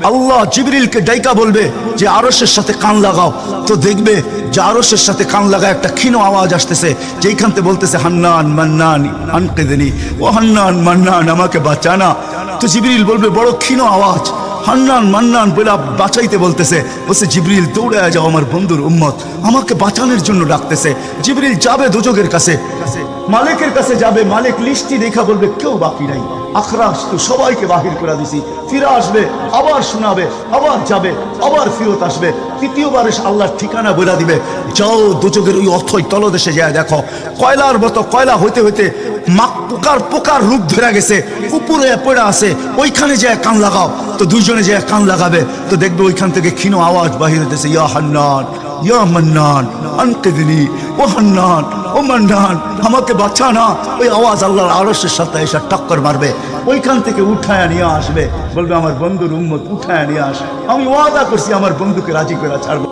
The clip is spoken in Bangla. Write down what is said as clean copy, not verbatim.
আল্লাহ জিবরিলকে ডাইকা বলবে যে আরশের সাথে কান লাগাও, তো দেখবে যে আরশের সাথে কান লাগায় একটা ক্ষীণ আওয়াজ আসতেছে, যেইখান থেকে বলতেছে হান্নান মান্নান আনকিদনি, ও হান্নান মান্নান আমাকে বাঁচানা। তো জিবরিল বলবে বড় ক্ষীণ আওয়াজ, হান্নান মান্নান বলে বাঁচাইতে বলতেছে। বলছে জিবরিল দৌড়ে যাও, আমার বন্ধুর উম্মত আমাকে বাঁচানোর জন্য ডাকতেছে। জিবরিল যাবে দোজখের কাছে, মালিকের কাছে যাবে, মালিক লিস্টি দেখা বলবে কেউ বাকি নাই, আখরাস তো সবাইকে বাহির করে দিছি। ফিরে আসবে, আবার শোনাবে, আবার যাবে, আবার ফিরত আসবে। তৃতীয়বার এসে আল্লাহর ঠিকানা বলে দিবে, যাও দোজখের ওই অথই তলদেশে যায় দেখো, কয়লার মতো কয়লা হইতে হইতে পোকার পোকার রূপ ধরে গেছে, উপরে পড়ে আছে, ওইখানে যায় কান লাগাও। তো দুইজনে যায় কান লাগাবে, তো দেখবে ওইখান থেকে ক্ষীণ আওয়াজ বাহির হইতেছে, ইয়া হান্নান ইয়া মান্নান আনকিদনি, ও হান্নান ও মান্নান আমাকে বাঁচানা। ওই আওয়াজ আল্লাহর আরশের সাথে এসে টক্কর মারবে, ওইখান থেকে উঠায় নিয়ে আসবে, বলবে আমার বন্ধুর উম্মত উঠায় নিয়ে আস, আমি ওয়াদা করছি আমার বন্ধুকে রাজি করে ছাড়বো।